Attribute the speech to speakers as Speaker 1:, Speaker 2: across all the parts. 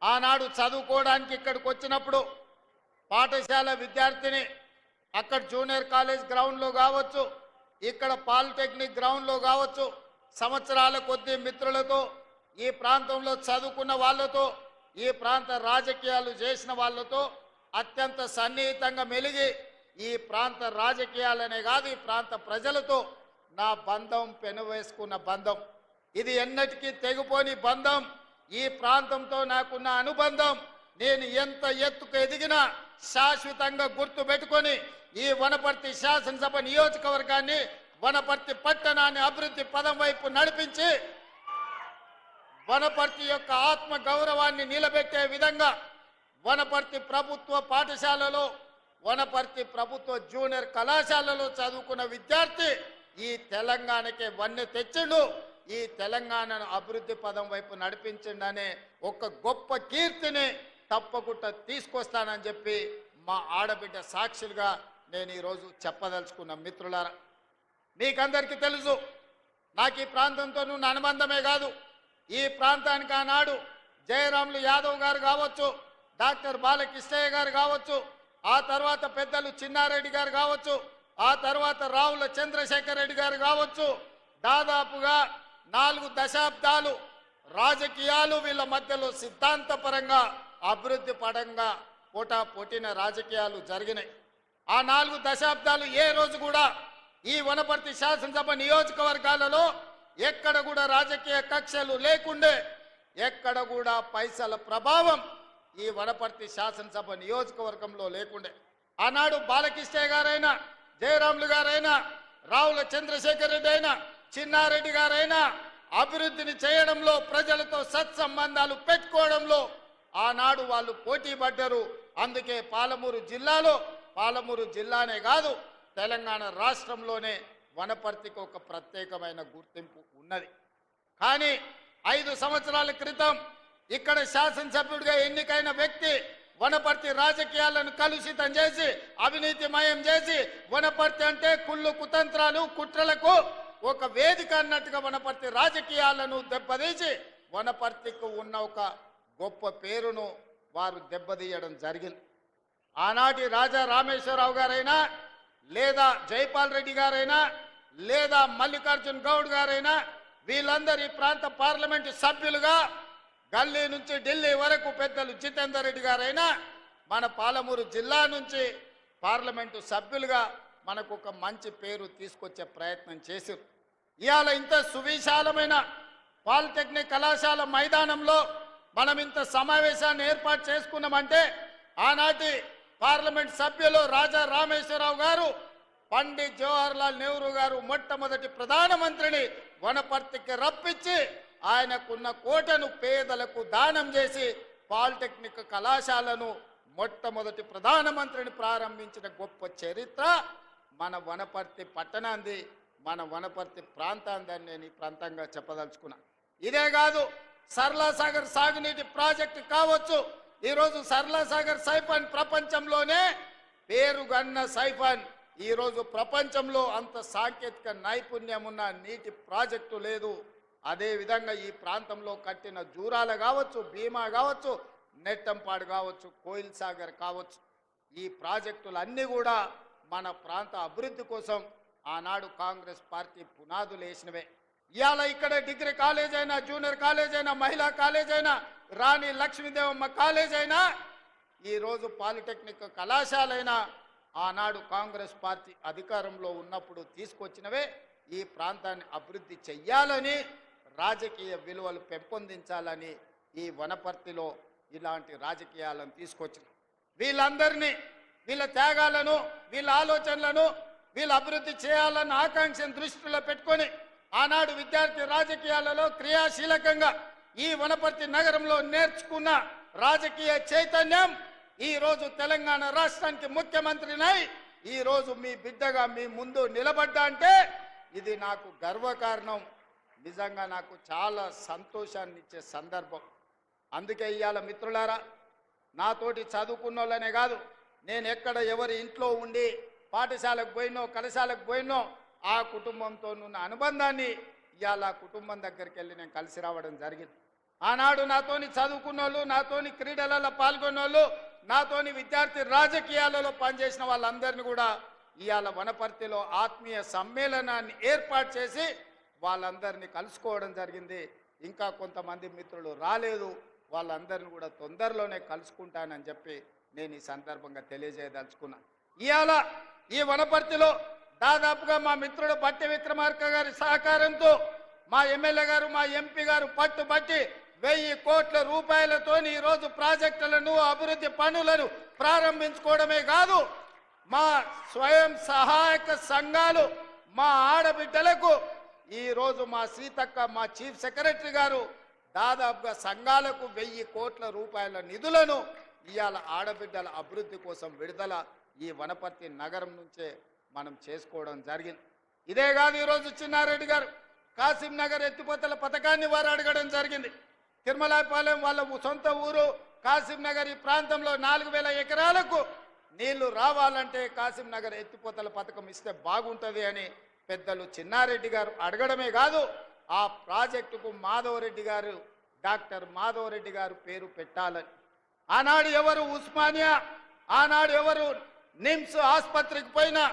Speaker 1: ఆనాడు చదువుకోవడానికి ఇక్కడికి వచ్చినప్పుడు పాఠశాల విద్యార్థిని అక్కడ జూనియర్ కాలేజ్ గ్రౌండ్లో కావచ్చు, ఇక్కడ పాలిటెక్నిక్ గ్రౌండ్లో కావచ్చు, సంవత్సరాల కొద్దీ మిత్రులతో, ఈ ప్రాంతంలో చదువుకున్న వాళ్ళతో, ఈ ప్రాంత రాజకీయాలు చేసిన వాళ్ళతో అత్యంత సన్నిహితంగా మెలిగి ఈ ప్రాంత రాజకీయాలనే కాదు ఈ ప్రాంత ప్రజలతో నా బంధం పెనువేసుకున్న బంధం. ఇది ఎన్నటికీ తెగిపోని బంధం. ఈ ప్రాంతంతో నాకున్న అనుబంధం నేను ఎంత ఎత్తుకు ఎదిగినా శాశ్వతంగా గుర్తు పెట్టుకొని ఈ వనపర్తి శాసనసభ నియోజకవర్గాన్ని, వనపర్తి పట్టణాన్ని అభివృద్ధి పదం వైపు నడిపించి వనపర్తి యొక్క ఆత్మ గౌరవాన్ని నిలబెట్టే విధంగా వనపర్తి ప్రభుత్వ పాఠశాలలో, వనపర్తి ప్రభుత్వ జూనియర్ కళాశాలలో చదువుకున్న విద్యార్థి ఈ తెలంగాణకే వన్నె తెచ్చిండు. ఈ తెలంగాణను అభివృద్ధి పదం వైపు నడిపించిండనే ఒక గొప్ప కీర్తిని తప్పకుండా తీసుకొస్తానని చెప్పి మా ఆడబిడ్డ సాక్షులుగా నేను ఈరోజు చెప్పదలుచుకున్న మిత్రులారా, మీకందరికీ తెలుసు నాకు ఈ ప్రాంతంతో ఉన్న అనుబంధమే కాదు, ఈ ప్రాంతానికి ఆనాడు జయరాములు యాదవ్ గారు కావచ్చు, డాక్టర్ బాలకృష్ణయ్య గారు కావచ్చు, ఆ తర్వాత పెద్దలు చిన్నారెడ్డి గారు కావచ్చు, ఆ తర్వాత రావుల చంద్రశేఖర్ రెడ్డి గారు కావచ్చు, దాదాపుగా 4 దశాబ్దాలు రాజకీయాలు వీళ్ళ మధ్యలో సిద్ధాంతపరంగా అభివృద్ధి పరంగా పోటాపోటీన రాజకీయాలు జరిగినాయి. ఆ 4 దశాబ్దాలు ఏ రోజు కూడా ఈ వనపర్తి శాసనసభ నియోజకవర్గాలలో ఎక్కడ కూడా రాజకీయ కక్షలు లేకుండే, ఎక్కడ కూడా పైసల ప్రభావం ఈ వనపర్తి శాసనసభ నియోజకవర్గంలో లేకుండే. ఆనాడు బాలకృష్ణయ్య గారైనా, జయరాములు గారైనా, రావుల చంద్రశేఖర్ రెడ్డి అయినా, చిన్నారెడ్డి గారైనా అభివృద్ధిని చేయడంలో, ప్రజలతో సత్సంబంధాలు పెట్టుకోవడంలో ఆనాడు వాళ్ళు పోటీ పడ్డారు. అందుకే పాలమూరు జిల్లానే కాదు తెలంగాణ రాష్ట్రంలోనే వనపర్తికి ఒక ప్రత్యేకమైన గుర్తింపు ఉన్నది. కానీ 5 సంవత్సరాల క్రితం ఇక్కడ శాసనసభ్యుడిగా ఎన్నికైన వ్యక్తి వనపర్తి రాజకీయాలను కలుషితం చేసి, అవినీతిమయం చేసి, వనపర్తి అంటే కుళ్ళు కుతంత్రాలు కుట్రలకు ఒక వేదిక అన్నట్టుగా వనపర్తి రాజకీయాలను దెబ్బతీసి వనపర్తికి ఉన్న ఒక గొప్ప పేరును వారు దెబ్బతీయడం జరిగింది. ఆనాటి రాజా రామేశ్వరరావు గారైనా, లేదా జైపాల్ రెడ్డి గారైనా, లేదా మల్లికార్జున్ గౌడ్ గారైనా వీళ్ళందరూ ఈ ప్రాంత పార్లమెంటు సభ్యులుగా గల్లీ నుంచి ఢిల్లీ వరకు పెద్దలు జితేందర్ రెడ్డి గారైనా మన పాలమూరు జిల్లా నుంచి పార్లమెంటు సభ్యులుగా మనకు ఒక మంచి పేరు తీసుకొచ్చే ప్రయత్నం చేశారు. ఇవాళ ఇంత సువిశాలమైన పాలిటెక్నిక్ కళాశాల మైదానంలో మనం ఇంత సమావేశాన్ని ఏర్పాటు చేసుకున్నామంటే ఆనాటి పార్లమెంట్ సభ్యులు రాజా రామేశ్వరరావు గారు, పండిత్ జవహర్లాల్ నెహ్రూ గారు మొట్టమొదటి ప్రధానమంత్రిని వనపర్తికి రప్పించి ఆయనకున్న కోటను పేదలకు దానం చేసి పాలిటెక్నిక్ కళాశాలను మొట్టమొదటి ప్రధానమంత్రిని ప్రారంభించిన గొప్ప చరిత్ర మన వనపర్తి పట్టణాంది, మన వనపర్తి ప్రాంతాంది అని నేను ఈ ప్రాంతంగా చెప్పదలుచుకున్నా. ఇదే కాదు, సరళాసాగర్ సాగునీటి ప్రాజెక్టు కావచ్చు. ఈరోజు సరళాసాగర్ సైఫాన్ ప్రపంచంలోనే పేరుగన్న సైఫాన్. ఈరోజు ప్రపంచంలో అంత సాంకేతిక నైపుణ్యం ఉన్న నీటి ప్రాజెక్టు లేదు. అదేవిధంగా ఈ ప్రాంతంలో కట్టిన జూరాల కావచ్చు, భీమా కావచ్చు, నెట్టంపాడు కావచ్చు, కోయిల్ సాగర్ కావచ్చు, ఈ ప్రాజెక్టులన్నీ కూడా మన ప్రాంత అభివృద్ధి కోసం ఆనాడు కాంగ్రెస్ పార్టీ పునాదులు వేసినవే. ఇవాళ ఇక్కడ డిగ్రీ కాలేజ్ అయినా, జూనియర్ కాలేజ్ అయినా, మహిళా కాలేజ్ అయినా, రాణి లక్ష్మీదేవమ్మ కాలేజ్ అయినా, ఈరోజు పాలిటెక్నిక్ కళాశాలైనా ఆనాడు కాంగ్రెస్ పార్టీ అధికారంలో ఉన్నప్పుడు తీసుకొచ్చినవే. ఈ ప్రాంతాన్ని అభివృద్ధి చెయ్యాలని, రాజకీయ విలువలు పెంపొందించాలని ఈ వనపర్తిలో ఇలాంటి రాజకీయాలను తీసుకొచ్చిన వీళ్ళందరినీ, వీళ్ళ త్యాగాలను, వీళ్ళ ఆలోచనలను, వీళ్ళ అభివృద్ధి చేయాలన్న ఆకాంక్షను దృష్టిలో పెట్టుకొని ఆనాడు విద్యార్థి రాజకీయాలలో క్రియాశీలకంగా ఈ వనపర్తి నగరంలో నేర్చుకున్న రాజకీయ చైతన్యం ఈరోజు తెలంగాణ రాష్ట్రానికి ముఖ్యమంత్రినై ఈరోజు మీ బిడ్డగా మీ ముందు నిలబడ్డా అంటే ఇది నాకు గర్వకారణం. నిజంగా నాకు చాలా సంతోషాన్ని ఇచ్చే సందర్భం. అందుకే ఇవాళ మిత్రులారా, నాతోటి చదువుకున్న వాళ్ళనే కాదు, నేను ఎక్కడ ఎవరి ఇంట్లో ఉండి పాఠశాలకు పోయినో, కళాశాలకు పోయినో ఆ కుటుంబంతో ఉన్న అనుబంధాన్ని ఇవాళ కుటుంబం దగ్గరికి వెళ్ళి నేను కలిసి రావడం జరిగింది. ఆనాడు నాతోని చదువుకున్నోళ్ళు, నాతోని క్రీడలలో పాల్గొన్నోళ్ళు, నాతోని విద్యార్థి రాజకీయాలలో పనిచేసిన వాళ్ళందరినీ కూడా ఇవాళ వనపర్తిలో ఆత్మీయ సమ్మేళనాన్ని ఏర్పాటు చేసి వాళ్ళందరినీ కలుసుకోవడం జరిగింది. ఇంకా కొంతమంది మిత్రులు రాలేదు, వాళ్ళందరినీ కూడా తొందరలోనే కలుసుకుంటానని చెప్పి నేను ఈ సందర్భంగా తెలియజేయదలుచుకున్నా. ఇవాళ ఈ వనపర్తిలో దాదాపుగా మా మిత్రుడు బట్టి విక్రమార్క గారి సహకారంతో మా ఎమ్మెల్యే గారు, మా ఎంపీ గారు పట్టుబట్టి 1000 కోట్ల రూపాయలతోని ఈరోజు ప్రాజెక్టులను, అభివృద్ధి పనులను ప్రారంభించుకోవడమే కాదు, మా స్వయం సహాయక సంఘాలు, మా ఆడబిడ్డలకు ఈరోజు మా సీతక్క, మా చీఫ్ సెక్రటరీ గారు దాదాపుగా సంఘాలకు 1000 కోట్ల రూపాయల నిధులను ఇవాళ ఆడబిడ్డల అభివృద్ధి కోసం విడుదల ఈ వనపర్తి నగరం నుంచే మనం చేసుకోవడం జరిగింది. ఇదే కాదు, ఈరోజు చిన్నారెడ్డి గారు కాసిం నగర్ ఎత్తిపోతల పథకాన్ని వారు అడగడం జరిగింది. తిరుమలాపాలెం వాళ్ళ సొంత ఊరు కాసిం నగర్, ఈ ప్రాంతంలో 4000 ఎకరాలకు నీళ్లు రావాలంటే కాసిం నగర్ ఎత్తిపోతల పథకం ఇస్తే బాగుంటుంది అని పెద్దలు చిన్నారెడ్డి గారు అడగడమే కాదు, ఆ ప్రాజెక్టుకు మాధవరెడ్డి గారు, డాక్టర్ మాధవరెడ్డి గారు పేరు పెట్టాలని. ఆనాడు ఎవరు ఉస్మానియా, ఆనాడు ఎవరు నిమ్స్ ఆసుపత్రికి పోయినా,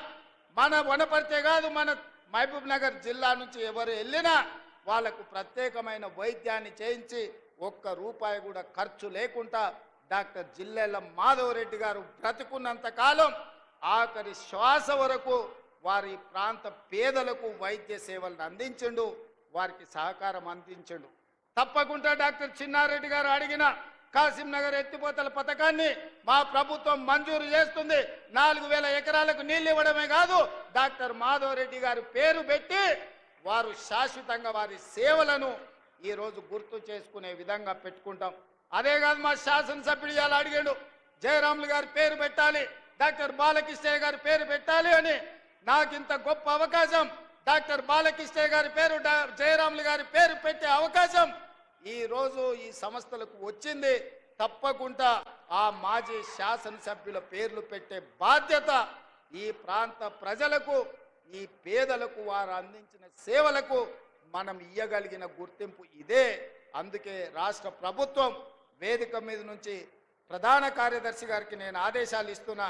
Speaker 1: మన వనపర్తే కాదు మన మహబూబ్ నగర్ జిల్లా నుంచి ఎవరు వెళ్ళినా వాళ్ళకు ప్రత్యేకమైన వైద్యాన్ని చేయించి ఒక్క రూపాయి కూడా ఖర్చు లేకుండా డాక్టర్ జిల్లెల మాధవరెడ్డి గారు బ్రతుకున్నంత కాలం ఆఖరి శ్వాస వరకు వారి ప్రాంత పేదలకు వైద్య సేవలను అందించండు, వారికి సహకారం అందించండు. తప్పకుండా డాక్టర్ చిన్నారెడ్డి గారు అడిగిన కాసిం నగర్ ఎత్తిపోతల పథకాన్ని మా ప్రభుత్వం మంజూరు చేస్తుంది. 4000 ఎకరాలకు నీళ్ళు ఇవ్వడమే కాదు, డాక్టర్ మాధవరెడ్డి గారు పేరు పెట్టి వారు శాశ్వతంగా వారి సేవలను ఈరోజు గుర్తు చేసుకునే విధంగా పెట్టుకుంటాం. అదే కాదు, మా శాసనసభ్యుడు ఇలా అడిగాడు, జయరాములు గారి పేరు పెట్టాలి, డాక్టర్ బాలకృష్ణయ్య గారి పేరు పెట్టాలి అని. నాకు ఇంత గొప్ప అవకాశం, డాక్టర్ బాలకృష్ణయ్య గారి పేరు, జయరాములు గారి పేరు పెట్టే అవకాశం ఈ రోజు ఈ సంస్థలకు వచ్చింది. తప్పకుండా ఆ మాజీ శాసనసభ్యుల పేర్లు పెట్టే బాధ్యత ఈ ప్రాంత ప్రజలకు, ఈ పేదలకు వారు అందించిన సేవలకు మనం ఇయ్యగలిగిన గుర్తింపు ఇదే. అందుకే రాష్ట్ర ప్రభుత్వం వేదిక మీద నుంచి ప్రధాన కార్యదర్శి గారికి నేను ఆదేశాలు ఇస్తున్నా.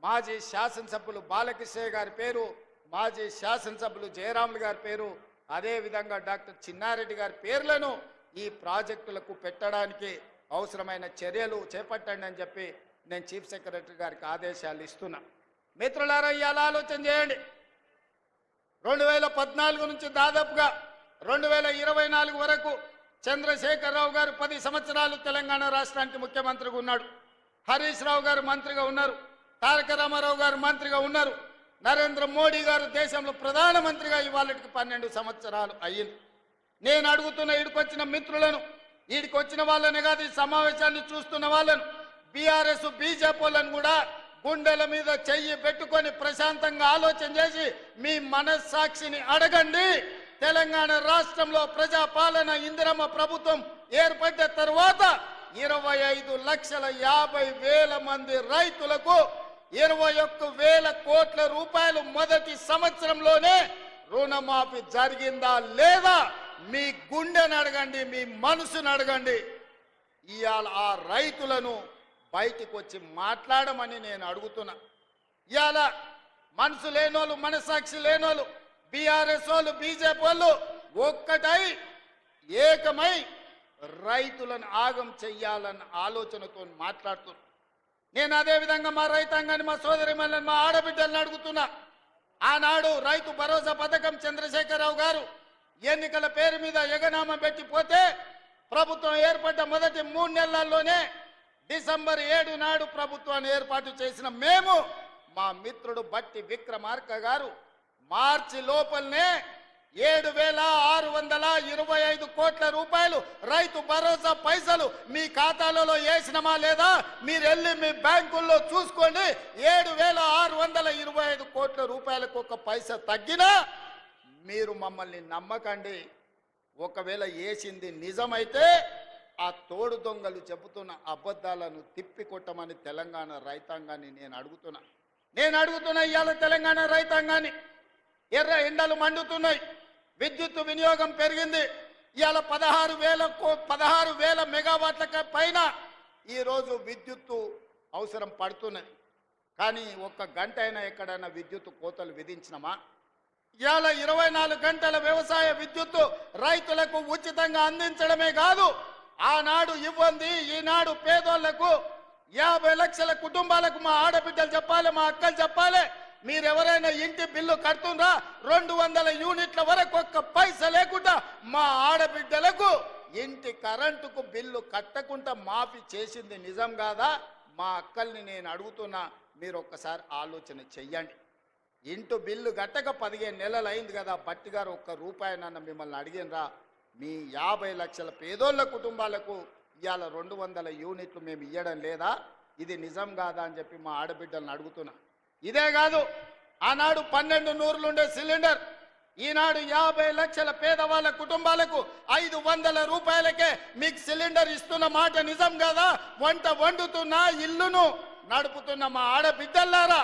Speaker 1: మాజీ శాసనసభ్యులు బాలకృష్ణయ్య గారి పేరు, మాజీ శాసనసభ్యులు జయరాములు గారి పేరు, అదేవిధంగా డాక్టర్ చిన్నారెడ్డి గారి పేర్లను ఈ ప్రాజెక్టులకు పెట్టడానికి అవసరమైన చర్యలు చేపట్టండి అని చెప్పి నేను చీఫ్ సెక్రటరీ గారికి ఆదేశాలు ఇస్తున్నా. మిత్రులారా, ఇవాళ ఆలోచన చేయండి. 2014 నుంచి దాదాపుగా 2024 వరకు చంద్రశేఖరరావు గారు 10 సంవత్సరాలు తెలంగాణ రాష్ట్రానికి ముఖ్యమంత్రిగా ఉన్నాడు. హరీష్ రావు గారు మంత్రిగా ఉన్నారు, తారక రామారావు గారు మంత్రిగా ఉన్నారు, నరేంద్ర మోడీ గారు దేశంలో ప్రధానమంత్రిగా ఇవాళకి 12 సంవత్సరాలు అయ్యింది. నేను అడుగుతున్న ఈడికొచ్చిన మిత్రులను, ఈడికొచ్చిన వాళ్ళని కాదు, ఈ సమావేశాన్ని చూస్తున్న వాళ్ళను, బీఆర్ఎస్ బీజేపీ వాళ్ళను కూడా గుండెల మీద చెయ్యి పెట్టుకొని ప్రశాంతంగా ఆలోచన చేసి మీ మనస్సాక్షిని అడగండి. తెలంగాణ రాష్ట్రంలో ప్రజాపాలన ఇందిరమ్మ ప్రభుత్వం ఏర్పడ్డ తర్వాత 25,50,000 మంది రైతులకు 21,000 కోట్ల రూపాయలు మొదటి సంవత్సరంలోనే రుణమాఫీ జరిగిందా లేదా? మీ గుండెని అడగండి, మీ మనసును అడగండి. ఇవాళ ఆ రైతులను బయటికి వచ్చి మాట్లాడమని నేను అడుగుతున్నా. ఇవాళ మనసు లేనోళ్ళు, మనసాక్షి లేనోళ్ళు, బీఆర్ఎస్ వాళ్ళు, బీజేపీ వాళ్ళు ఒక్కటై ఏకమై రైతులను ఆగం చెయ్యాలన్న ఆలోచనతో మాట్లాడుతున్నా. నేను అదేవిధంగా మా రైతాంగాన్ని, మా సోదరిమణులను, మా ఆడబిడ్డలను అడుగుతున్నా. ఆనాడు రైతు భరోసా పథకం చంద్రశేఖరరావు గారు ఎన్నికల పేరు మీద ఎగనామం పెట్టిపోతే ప్రభుత్వం ఏర్పడ్డ మొదటి 3 నెలల్లోనే డిసెంబర్ 7 నాడు ప్రభుత్వాన్ని ఏర్పాటు చేసిన మేము, మా మిత్రుడు బట్టి విక్రమార్క గారు మార్చి లోపలనే 7,625 కోట్ల రూపాయలు రైతు భరోసా పైసలు మీ ఖాతాలలో వేసినమా లేదా? మీరు వెళ్ళి మీ బ్యాంకుల్లో చూసుకోండి. 7,625 కోట్ల రూపాయలకు ఒక పైసా తగ్గినా మీరు మమ్మల్ని నమ్మకండి. ఒకవేళ వేసింది నిజమైతే ఆ తోడు దొంగలు చెబుతున్న అబద్ధాలను తిప్పికొట్టమని తెలంగాణ రైతాంగాన్ని నేను అడుగుతున్నా. ఇవాళ తెలంగాణ రైతాంగాన్ని, ఎర్ర ఎండలు మండుతున్నాయి, విద్యుత్ వినియోగం పెరిగింది, ఇవాళ 16,000 మెగావాట్ల పైన ఈరోజు విద్యుత్తు అవసరం పడుతున్నది. కానీ ఒక్క గంట అయినా ఎక్కడైనా విద్యుత్తు కోతలు విధించినమా? ఇవాళ 24 గంటల వ్యవసాయ విద్యుత్తు రైతులకు ఉచితంగా అందించడమే కాదు, ఆనాడు ఇవ్వండి ఈనాడు పేదోళ్లకు 50 లక్షల కుటుంబాలకు మా ఆడబిడ్డలు చెప్పాలి, మా అక్కలు చెప్పాలి, మీరెవరైనా ఇంటి బిల్లు కడుతుండ్రా 200 యూనిట్ల వరకు ఒక్క పైసా లేకుండా మా ఆడబిడ్డలకు ఇంటి కరెంటుకు బిల్లు కట్టకుండా మాఫీ చేసింది నిజం కాదా? మా అక్కల్ని నేను అడుగుతున్నా, మీరు ఒక్కసారి ఆలోచన చెయ్యండి. ఇంటి బిల్లు కట్టక 15 నెలలు అయింది కదా, బట్టి గారు ఒక్క రూపాయనన్న మిమ్మల్ని అడిగినరా? మీ 50 లక్షల పేదోళ్ళ కుటుంబాలకు ఇవాళ 200 యూనిట్లు మేము ఇవ్వడం లేదా? ఇది నిజం కాదా అని చెప్పి మా ఆడబిడ్డలను అడుగుతున్నా. ఇదే కాదు, ఆనాడు 12 నూరులుండే సిలిండర్ ఈనాడు 50 లక్షల పేదవాళ్ళ కుటుంబాలకు 500 రూపాయలకే మీకు సిలిండర్ ఇస్తున్న మాట నిజం కాదా? వంట వండుతున్న ఇల్లును నడుపుతున్న మా ఆడబిడ్డలారా,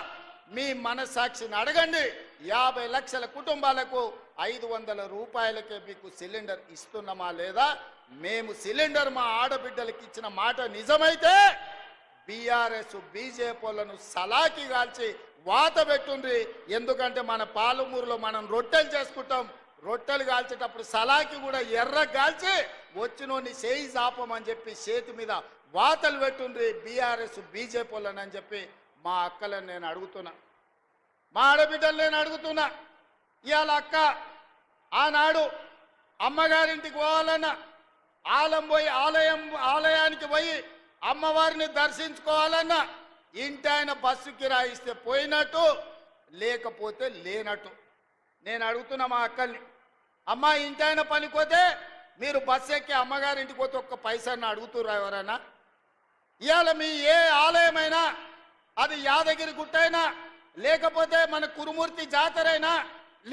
Speaker 1: మీ మనసాక్షిని అడగండి. 50 లక్షల కుటుంబాలకు 500 రూపాయలకే మీకు సిలిండర్ ఇస్తున్నామా లేదా? మేము సిలిండర్ మా ఆడబిడ్డలకు ఇచ్చిన మాట నిజమైతే బీఆర్ఎస్ బీజేపీలను సలాకి కాల్చి వాత పెట్టుండ్రి. ఎందుకంటే మన పాలమూరులో మనం రొట్టెలు చేసుకుంటాం, రొట్టెలు కాల్చేటప్పుడు సలాకి కూడా ఎర్ర కాల్చి వచ్చినోని చేయి చాపమని చెప్పి చేతి మీద వాతలు పెట్టుండ్రి బీఆర్ఎస్ బీజేపీలను అని చెప్పి మా అక్కలను నేను అడుగుతున్నా, మా ఆడబిడ్డలు నేను అడుగుతున్నా. ఇవాళ అక్క ఆనాడు అమ్మగారింటికి పోవాలన్నా ఆలయానికి పోయి అమ్మవారిని దర్శించుకోవాలన్నా ఇంటి ఆయన బస్సు కిరాయిస్తే పోయినట్టు, లేకపోతే లేనట్టు. నేను అడుగుతున్నా మా అక్కల్ని, అమ్మ ఇంటి ఆయన పనిపోతే మీరు బస్సు ఎక్కి అమ్మగారింటికి పోతే ఒక్క పైసాన్ని అడుగుతురా ఎవరైనా? ఇవాళ మీ ఏ ఆలయమైనా, అది యాదగిరి గుట్టైనా, లేకపోతే మన కురుమూర్తి జాతరైనా,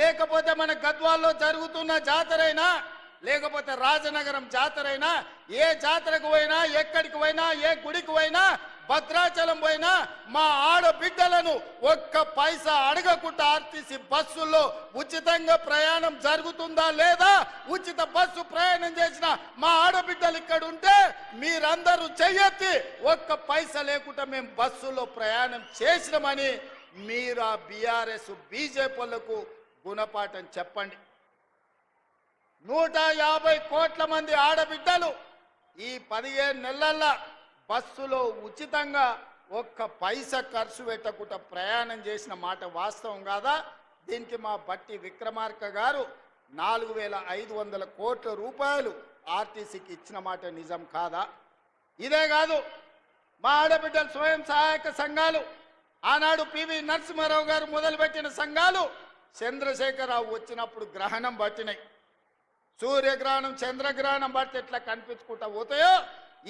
Speaker 1: లేకపోతే మన గద్వాల్లో జరుగుతున్న జాతరైనా, లేకపోతే రాజనగరం జాతరైనా, ఏ జాతరకు పోయినా, ఎక్కడికి పోయినా, ఏ గుడికి పోయినా, భద్రాచలం పోయినా మా ఆడబిడ్డలను ఒక్క పైసా అడగకుండా ఆర్టీసీ బస్సుల్లో ఉచితంగా ప్రయాణం జరుగుతుందా లేదా? ఉచిత బస్సు ప్రయాణం చేసిన మా ఆడబిడ్డలు ఇక్కడ ఉంటే మీరందరూ చెయ్యెత్తి ఒక్క పైసా లేకుండా మేము బస్సులో ప్రయాణం చేసినామని మీరు ఆ బీఆర్ఎస్ బీజేపీలకు గుణపాఠం చెప్పండి. 150 కోట్ల మంది ఆడబిడ్డలు ఈ 15 నెలల్లో బస్సులో ఉచితంగా ఒక్క పైసా ఖర్చు పెట్టకుండా ప్రయాణం చేసిన మాట వాస్తవం కాదా? దీనికి మా బట్టి విక్రమార్క గారు 4,500 కోట్ల రూపాయలు ఆర్టీసీకి ఇచ్చిన మాట నిజం కాదా? ఇదే కాదు, మా ఆడబిడ్డల స్వయం సహాయక సంఘాలు ఆనాడు పివి నరసింహారావు గారు మొదలుపెట్టిన సంఘాలు చంద్రశేఖరరావు వచ్చినప్పుడు గ్రహణం పట్టినాయి. సూర్యగ్రహణం చంద్రగ్రహణం బట్టి ఎట్లా కనిపించుకుంటా పోతాయో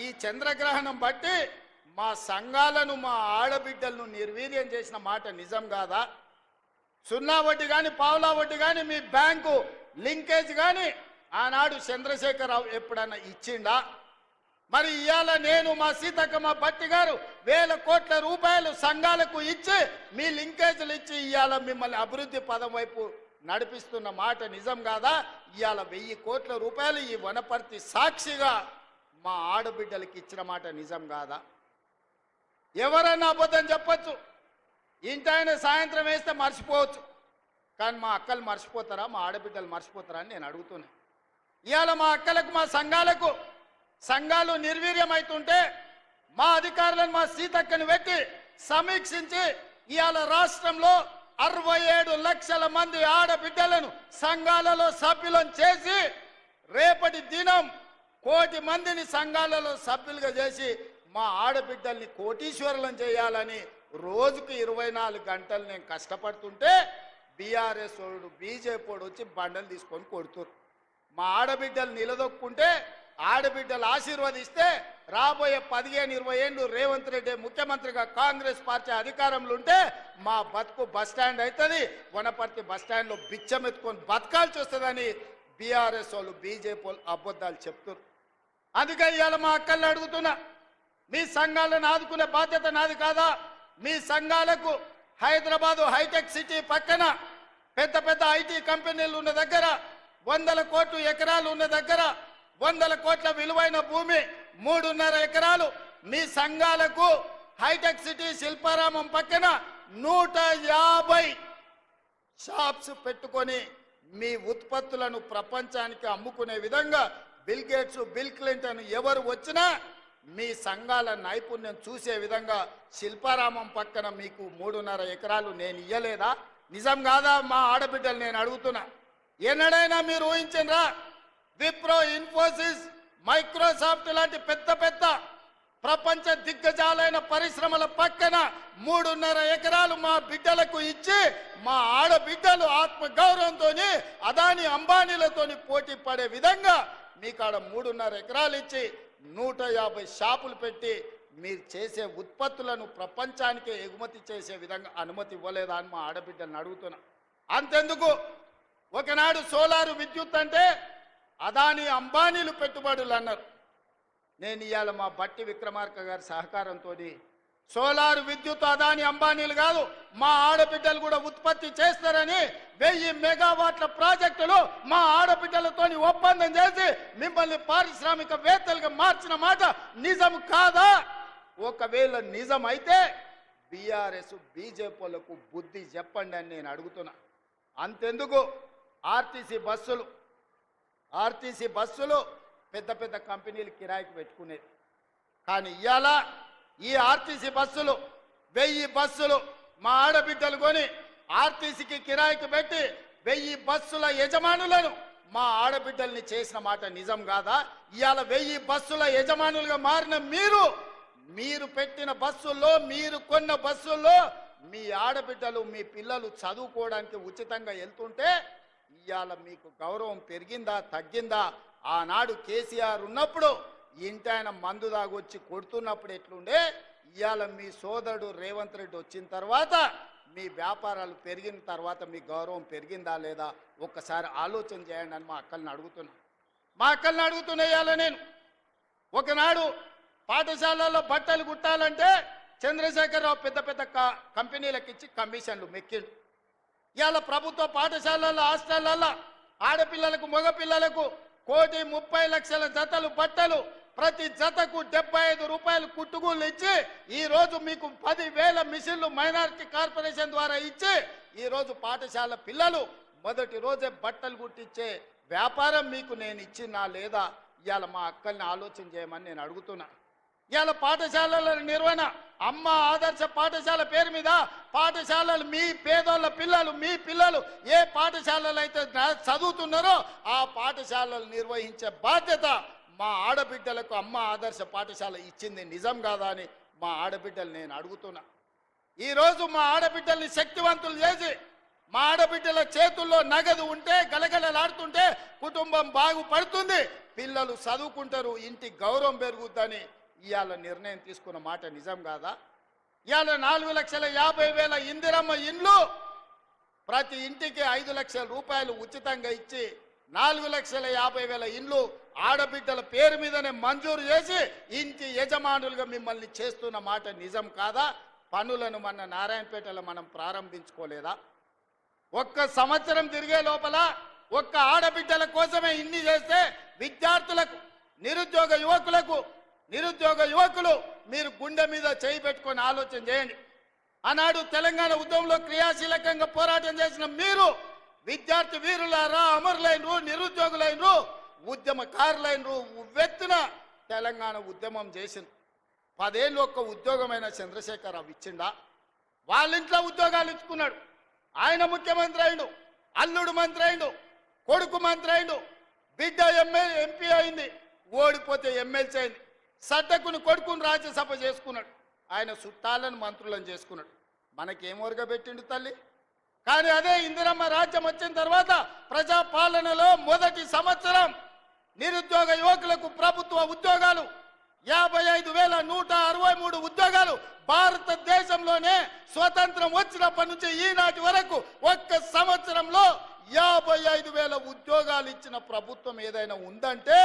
Speaker 1: ఈ చంద్రగ్రహణం బట్టి మా సంఘాలను మా ఆడబిడ్డలను నిర్వీర్యం చేసిన మాట నిజం కాదా? సున్నా వడ్డీ కానీ పావులా వడ్డీ కానీ మీ బ్యాంకు లింకేజ్ కానీ ఆనాడు చంద్రశేఖరరావు ఎప్పుడన్నా ఇచ్చిండా? మరి ఇవాళ నేను మా సీతక్క మా బట్టి గారు 1,000 కోట్ల రూపాయలు సంఘాలకు ఇచ్చి మీ లింకేజీలు ఇచ్చి ఇవాళ మిమ్మల్ని అభివృద్ధి పదం వైపు నడిపిస్తున్న మాట నిజం కాదా? ఇవాళ 1000 కోట్ల రూపాయలు ఈ వనపర్తి సాక్షిగా మా ఆడబిడ్డలకి ఇచ్చిన మాట నిజం కాదా? ఎవరన్నా అబద్ధం చెప్పచ్చు, ఇంటి ఆయన సాయంత్రం వేస్తే మర్చిపోవచ్చు, కానీ మా అక్కలు మర్చిపోతారా? మా ఆడబిడ్డలు మర్చిపోతారా అని నేను అడుగుతున్నా. ఇవాళ మా అక్కలకు మా సంఘాలు నిర్వీర్యం అవుతుంటే మా అధికారులను మా సీతక్కని పెట్టి సమీక్షించి ఇవాళ రాష్ట్రంలో 67 లక్షల మంది ఆడబిడ్డలను సంఘాలలో సభ్యులను చేసి రేపటి దినం 1 కోటి మందిని సంఘాలలో సభ్యులుగా చేసి మా ఆడబిడ్డల్ని కోటీశ్వరులను చేయాలని రోజుకు 24 గంటలు నేను కష్టపడుతుంటే బీఆర్ఎస్ వాడు బీజేపీ వచ్చి బండలు తీసుకొని కొడుతున్నారు. మా ఆడబిడ్డలు నిలదొక్కుంటే ఆడబిడ్డలు ఆశీర్వదిస్తే రాబోయే 15-20 ఏళ్ళు రేవంత్ రెడ్డి ముఖ్యమంత్రిగా కాంగ్రెస్ పార్టీ అధికారంలో ఉంటే మా బతుకు బస్టాండ్ అవుతుంది, వనపర్తి బస్టాండ్లో బిచ్చమెత్తుకొని బతకాల్సి వస్తుందని బీఆర్ఎస్ వాళ్ళు బీజేపీ వాళ్ళు అబద్ధాలు చెప్తున్నారు. అందుకే ఇవాళ మా అక్కల్ని అడుగుతున్నా, మీ సంఘాలను ఆదుకునే బాధ్యత నాది కాదా? మీ సంఘాలకు హైదరాబాదు హైటెక్ సిటీ పక్కన పెద్ద పెద్ద ఐటీ కంపెనీలు ఉన్న దగ్గర వందల కోట్లు ఎకరాలు ఉన్న దగ్గర 100 కోట్ల విలువైన భూమి 3.5 ఎకరాలు మీ సంఘాలకు హైటెక్ సిటీ శిల్పారామం పక్కన 150 షాప్స్ పెట్టుకొని మీ ఉత్పత్తులను ప్రపంచానికి అమ్ముకునే విధంగా బిల్ గేట్స్, బిల్ క్లింటన్ ఎవరు వచ్చినా మీ సంఘాల నైపుణ్యం చూసే విధంగా శిల్పారామం పక్కన మీకు 3.5 ఎకరాలు నేను ఇయ్యలేదా? నిజం కాదా? మా ఆడబిడ్డలు నేను అడుగుతున్నా. ఎన్నడైనా మీరు ఊహించరా? విప్రో, ఇన్ఫోసిస్, మైక్రోసాఫ్ట్ లాంటి పెద్ద పెద్ద ప్రపంచ దిగ్గజాలైన పరిశ్రమల పక్కన 3.5 ఎకరాలు మా బిడ్డలకు ఇచ్చి మా ఆడబిడ్డలు ఆత్మగౌరవంతో అదాని అంబానీలతో పోటీ పడే విధంగా మీకాడ 3.5 ఎకరాలు ఇచ్చి 150 షాపులు పెట్టి మీరు చేసే ఉత్పత్తులను ప్రపంచానికి ఎగుమతి చేసే విధంగా అనుమతి ఇవ్వలేదా అని మా ఆడబిడ్డలను అడుగుతున్నా. అంతెందుకు, ఒకనాడు సోలారు విద్యుత్ అంటే అదాని అంబానీలు పెట్టుబడులు అన్నారు. నేను ఇవాళ మా బట్టి విక్రమార్క గారి సహకారంతో సోలారు విద్యుత్ అదాని అంబానీలు కాదు, మా ఆడబిడ్డలు కూడా ఉత్పత్తి చేస్తారని 1000 మెగావాట్ల ప్రాజెక్టులు మా ఆడబిడ్డలతోని ఒప్పందం చేసి మిమ్మల్ని పారిశ్రామికవేత్తలుగా మార్చిన మాట నిజం కాదా? ఒకవేళ నిజం అయితే బీఆర్ఎస్, బీజేపీలకు బుద్ధి చెప్పండి అని నేను అడుగుతున్నా. అంతెందుకు, ఆర్టీసీ బస్సులు పెద్ద పెద్ద కంపెనీలు కిరాయికి పెట్టుకునేది. కానీ ఇవాళ ఈ ఆర్టీసీ బస్సులు 1000 బస్సులు మా ఆడబిడ్డలు కొని ఆర్టీసీకి కిరాయికి పెట్టి 1000 బస్సుల యజమానులను మా ఆడబిడ్డల్ని చేసిన మాట నిజం కాదా? ఇవాళ 1000 బస్సుల యజమానులుగా మారిన మీరు పెట్టిన బస్సుల్లో, మీరు కొన్న బస్సుల్లో మీ ఆడబిడ్డలు, మీ పిల్లలు చదువుకోవడానికి ఉచితంగా వెళ్తుంటే ఇవాళ మీకు గౌరవం పెరిగిందా, తగ్గిందా? ఆనాడు కేసీఆర్ ఉన్నప్పుడు ఇంటి ఆయన మందు దాగొచ్చి కొడుతున్నప్పుడు ఎట్లుండే, ఇవాళ మీ సోదరుడు రేవంత్ రెడ్డి వచ్చిన తర్వాత మీ వ్యాపారాలు పెరిగిన తర్వాత మీ గౌరవం పెరిగిందా లేదా ఒక్కసారి ఆలోచన చేయండి అని మా అక్కల్ని అడుగుతున్నా. ఇవాళ నేను ఒకనాడు పాఠశాలల్లో బట్టలు కుట్టాలంటే చంద్రశేఖరరావు పెద్ద పెద్ద కంపెనీలకు ఇచ్చి కమిషన్లు మెక్కిండు. ఇవాళ ప్రభుత్వ పాఠశాలల్లో, హాస్టళ్లలో ఆడపిల్లలకు, మగపిల్లలకు 1,30,00,000 జతలు బట్టలు, ప్రతి జతకు 75 రూపాయలు కుట్టుగూళ్ళు ఇచ్చి ఈరోజు మీకు 10,000 మిషన్లు మైనారిటీ కార్పొరేషన్ ద్వారా ఇచ్చి ఈరోజు పాఠశాల పిల్లలు మొదటి రోజే బట్టలు కుట్టించే వ్యాపారం మీకు నేను ఇచ్చినా లేదా? ఇవాళ మా అక్కల్ని ఆలోచన చేయమని నేను అడుగుతున్నా. ఇవాళ పాఠశాలల నిర్వహణ, అమ్మ ఆదర్శ పాఠశాల పేరు మీద పాఠశాలలు మీ పేదోళ్ళ పిల్లలు, మీ పిల్లలు ఏ పాఠశాలలు అయితే చదువుతున్నారో ఆ పాఠశాలలు నిర్వహించే బాధ్యత మా ఆడబిడ్డలకు అమ్మ ఆదర్శ పాఠశాల ఇచ్చింది నిజం కాదా అని మా ఆడబిడ్డలు నేను అడుగుతున్నా. ఈరోజు మా ఆడబిడ్డల్ని శక్తివంతులు చేసి మా ఆడబిడ్డల చేతుల్లో నగదు ఉంటే గలగలలాడుతుంటే కుటుంబం బాగుపడుతుంది, పిల్లలు చదువుకుంటారు, ఇంటి గౌరవం పెరుగుద్దని ఇవాళ నిర్ణయం తీసుకున్న మాట నిజం కాదా? ఇవాళ 4,50,000 ఇందిరమ్మ ఇండ్లు ప్రతి ఇంటికి 5 లక్షల రూపాయలు ఉచితంగా ఇచ్చి 4,50,000 ఇండ్లు ఆడబిడ్డల పేరు మీదనే మంజూరు చేసి ఇంటి యజమానులుగా మిమ్మల్ని చేస్తున్న మాట నిజం కాదా? పనులను మన నారాయణపేటలో మనం ప్రారంభించుకోలేదా? ఒక్క సంవత్సరం తిరిగే లోపల ఒక్క ఆడబిడ్డల కోసమే ఇన్ని చేస్తే విద్యార్థులకు, నిరుద్యోగ యువకులు మీరు గుండె మీద చేయి పెట్టుకొని ఆలోచన చేయండి. ఆనాడు తెలంగాణ ఉద్యమంలో క్రియాశీలకంగా పోరాటం చేసిన మీరు విద్యార్థి వీరులారా, అమరులైనరు, నిరుద్యోగులైనరు, ఉద్యమకారులైనరు, ఉవ్వెత్తున తెలంగాణ ఉద్యమం చేసింది. 10 ఏళ్ళు ఒక్క ఉద్యోగమైన చంద్రశేఖరరావు ఇచ్చిండా? వాళ్ళ ఇంట్లో ఉద్యోగాలు ఇచ్చుకున్నాడు. ఆయన ముఖ్యమంత్రి అయిండు, అల్లుడు మంత్రి అయిండు, కొడుకు మంత్రి అయిండు, బిడ్డ ఎంపీ అయింది, ఓడిపోతే ఎమ్మెల్సీ అయింది, సడ్డకుని కొడుకుని రాజ్యసభ చేసుకున్నాడు, ఆయన చుట్టాలను మంత్రులను చేసుకున్నాడు. మనకేం ఒరగబెట్టిండు తల్లి? కానీ అదే ఇందిరమ్మ రాజ్యం వచ్చిన తర్వాత ప్రజాపాలనలో మొదటి సంవత్సరం నిరుద్యోగ యువకులకు ప్రభుత్వ ఉద్యోగాలు 55,163 ఉద్యోగాలు భారతదేశంలోనే స్వతంత్రం వచ్చినప్పటి నుంచి ఈనాటి వరకు ఒక్క సంవత్సరంలో 55,000 ఉద్యోగాలు ఇచ్చిన ప్రభుత్వం ఏదైనా ఉందంటే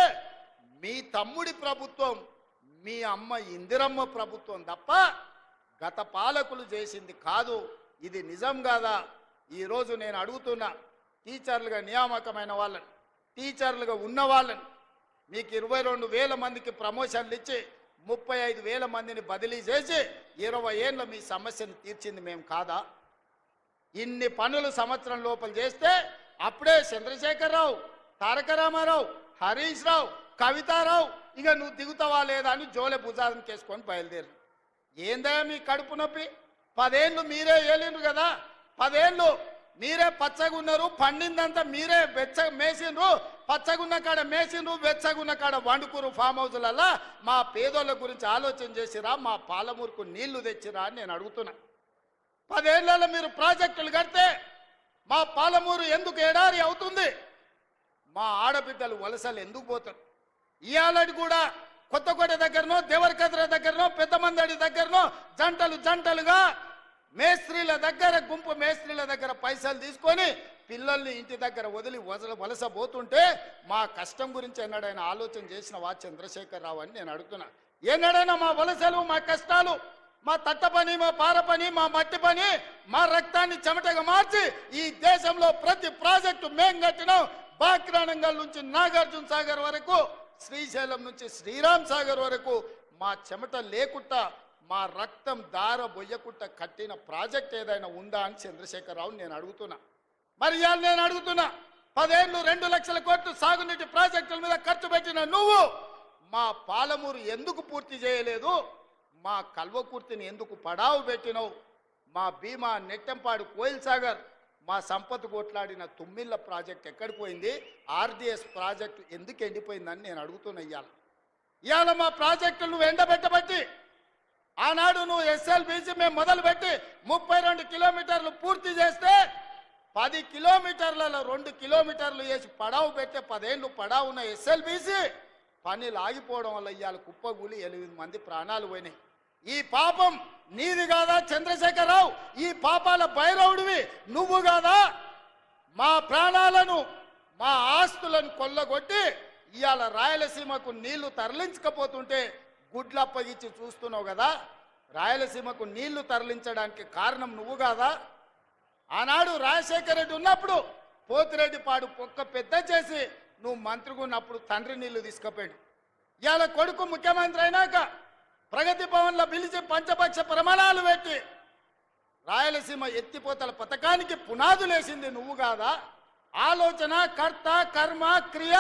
Speaker 1: మీ తమ్ముడి ప్రభుత్వం, మీ అమ్మ ఇందిరమ్మ ప్రభుత్వం తప్ప గత పాలకులు చేసింది కాదు. ఇది నిజం కాదా? ఈరోజు నేను అడుగుతున్నా, టీచర్లుగా నియామకమైన వాళ్ళని, టీచర్లుగా ఉన్న వాళ్ళని మీకు 22,000 మందికి ప్రమోషన్లు ఇచ్చి 35,000 మందిని బదిలీ చేసి 20 ఏళ్ళ మీ సమస్యను తీర్చింది మేము కాదా? ఇన్ని పనులు సంవత్సరం లోపల చేస్తే అప్పుడే చంద్రశేఖరరావు, తారక రామారావు, హరీష్ రావు, కవితారావు ఇక నువ్వు దిగుతావా లేదా అని జోలె భుజాలను కేసుకొని బయలుదేరు. ఏందా మీ కడుపు నొప్పి? 10 ఏళ్ళు మీరే ఏలిండ్రు కదా, 10 ఏళ్ళు మీరే పచ్చగున్నారు, పండిందంతా మీరే మేసిండ్రు, పచ్చగున్న కాడ మేసిండ్రు, వెచ్చగున్న కాడ వండుకురు ఫామ్ హౌస్లల్లా. మా పేదోళ్ళ గురించి ఆలోచన చేసిరా? మా పాలమూరుకు నీళ్లు తెచ్చిరా అని నేను అడుగుతున్నా. 10 ఏళ్లలో మీరు ప్రాజెక్టులు కడితే మా పాలమూరు ఎందుకు ఎడారి అవుతుంది? మా ఆడబిడ్డలు వలసలు ఎందుకు పోతారు? ఇయాలటి కూడా కొత్తకోట దగ్గరనో, దేవరకద్ర దగ్గరనో, పెద్దమందడి దగ్గరనో జంటలుగా మేస్త్రీల దగ్గర, గుంపు మేస్త్రీల దగ్గర పైసలు తీసుకొని పిల్లల్ని ఇంటి దగ్గర వదిలి వలస పోతుంటే మా కష్టం గురించి ఎన్నడైనా ఆలోచన చేసినవా చంద్రశేఖరరావు అని నేను అడుగుతున్నా. ఎన్నడైనా మా వలసలు, మా కష్టాలు, మా తట్ట పని, మా పార పని, మా మట్టి పని, మా రక్తాన్ని చెమటగా మార్చి ఈ దేశంలో ప్రతి ప్రాజెక్టు మేం కట్టినాం. బాక్రానంగల్ నుంచి నాగార్జున సాగర్ వరకు, శ్రీశైలం నుంచి శ్రీరామ్ సాగర్ వరకు మా చెమట లేకుండా, మా రక్తం దార బొయ్యకుండా కట్టిన ప్రాజెక్ట్ ఏదైనా ఉందా అని చంద్రశేఖరరావు నేను అడుగుతున్నా. మరి ఇవాళ నేను అడుగుతున్నా, 10 ఏళ్ళు 2 లక్షల కోట్లు సాగునీటి ప్రాజెక్టుల మీద ఖర్చు పెట్టిన నువ్వు మా పాలమూరు ఎందుకు పూర్తి చేయలేదు? మా కల్వకుర్తిని ఎందుకు పడావు పెట్టినవు? మా భీమా, నెట్టంపాడు, కోయిల్ సాగర్, మా సంపద కొట్లాడిన తుమ్మిళ్ళ ప్రాజెక్ట్ ఎక్కడికి పోయింది? ఆర్డిఎస్ ప్రాజెక్టు ఎందుకు ఎండిపోయిందని నేను అడుగుతున్నా. ఇవాళ మా ప్రాజెక్టులు నువ్వు ఎండబెట్టబట్టి, ఆనాడు నువ్వు ఎస్ఎల్బీసీ మేము మొదలుపెట్టి 32 కిలోమీటర్లు పూర్తి చేస్తే 10 కిలోమీటర్లలో 2 కిలోమీటర్లు వేసి పడావు పెట్టే 10 ఏళ్ళు పడావున్న ఎస్ఎల్బీసీ పనులు ఆగిపోవడం వల్ల ఇవాళ కుప్పగూలి 8 మంది ప్రాణాలు పోయినాయి. ఈ పాపం నీది కాదా చంద్రశేఖరరావు? ఈ పాపాల భైరవుడివి నువ్వు కాదా? మా ప్రాణాలను, మా ఆస్తులను కొల్లగొట్టి ఇవాళ రాయలసీమకు నీళ్లు తరలించకపోతుంటే గుడ్లు అప్పగించి చూస్తున్నావు కదా. రాయలసీమకు నీళ్లు తరలించడానికి కారణం నువ్వు కాదా? ఆనాడు రాజశేఖర రెడ్డి ఉన్నప్పుడు పోతిరెడ్డి పాడు పొక్క పెద్ద చేసి నువ్వు మంత్రిగా ఉన్నప్పుడు తండ్రి నీళ్లు తీసుకుపోయాడు. ఇవాళ కొడుకు ముఖ్యమంత్రి అయినాక ప్రగతి భవన్లో పిలిచి పంచపక్ష ప్రమాణాలు పెట్టి రాయలసీమ ఎత్తిపోతల పథకానికి పునాదులేసింది నువ్వు కాదా? ఆలోచన, కర్త, కర్మ, క్రియ,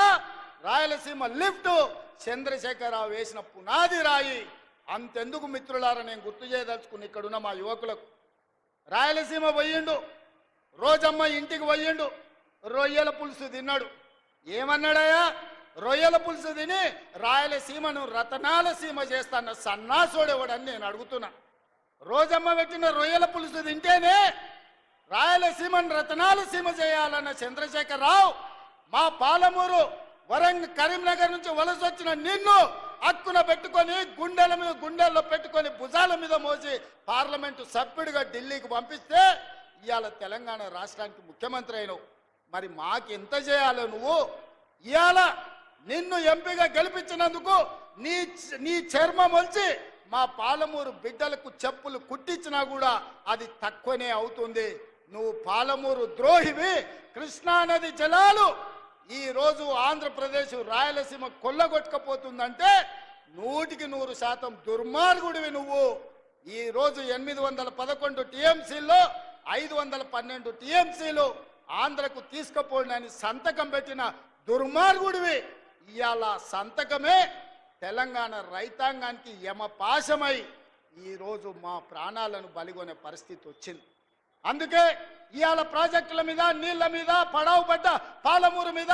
Speaker 1: రాయలసీమ లిఫ్ట్ చంద్రశేఖరరావు వేసిన పునాది రాయి. అంతెందుకు మిత్రులారా, నేను గుర్తు చేయదలుచుకుని ఇక్కడున్న మా యువకులకు, రాయలసీమ పోయిండు, రోజమ్మ ఇంటికి పోయిండు, రొయ్యల పులుసు తిన్నాడు. ఏమన్నాడయ్యా? రొయ్యల పులుసు తిని రాయలసీమను రతనాల సీమ చేస్తాన్న సన్నాసోడేవాడని నేను అడుగుతున్నా. రోజమ్మ పెట్టిన రొయ్యల పులుసు తింటేనే రాయలసీమను రతనాల సీమ చేయాలన్న చంద్రశేఖరరావు మా పాలమూరు, కరీంనగర్ నుంచి వలస వచ్చిన నిన్ను హక్కున పెట్టుకొని గుండెల్లో పెట్టుకొని భుజాల మీద మోసి పార్లమెంటు సభ్యుడిగా ఢిల్లీకి పంపిస్తే ఇవాళ తెలంగాణ రాష్ట్రానికి ముఖ్యమంత్రి అయినవు. మరి మాకెంత చేయాలో నువ్వు? ఇవాళ నిన్ను ఎంపీగా గెలిపించినందుకు నీ చర్మం వచ్చి మా పాలమూరు బిడ్డలకు చెప్పులు కుట్టించినా కూడా అది తక్కువనే అవుతుంది. నువ్వు పాలమూరు ద్రోహివి. కృష్ణానది జలాలు ఈరోజు ఆంధ్రప్రదేశ్, రాయలసీమ కొల్లగొట్టుకపోతుందంటే 100% దుర్మార్గుడివి నువ్వు. ఈరోజు 811 టీఎంసీల్లో 512 టీఎంసీలు ఆంధ్రకు తీసుకుపోయినని సంతకం పెట్టిన దుర్మార్గుడివి. ఇవాళ సంతకమే తెలంగాణ రైతాంగానికి యమపాశమై ఈరోజు మా ప్రాణాలను బలిగొనే పరిస్థితి వచ్చింది. అందుకే ఇవాళ ప్రాజెక్టుల మీద, నీళ్ల మీద, పడావు పడ్డ పాలమూరు మీద,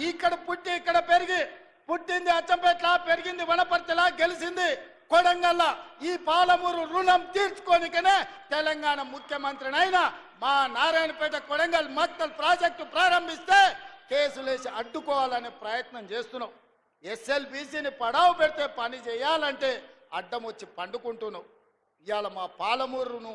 Speaker 1: ఇక్కడ పుట్టి ఇక్కడ పెరిగి, పుట్టింది అచ్చంపేట్ల, పెరిగింది వనపర్తిలా, గెలిచింది కొడంగల్లా, ఈ పాలమూరు రుణం తీర్చుకోనికనే తెలంగాణ ముఖ్యమంత్రినైనా మా నారాయణపేట కొడంగల్ మక్తల్ ప్రాజెక్టు ప్రారంభిస్తే కేసులేసి అడ్డుకోవాలనే ప్రయత్నం చేస్తున్నావు. ఎస్ఎల్బీసీని పడావు పెడితే పని చేయాలంటే అడ్డం వచ్చి పండుకుంటున్నావు. ఇవాళ మా పాలమూరును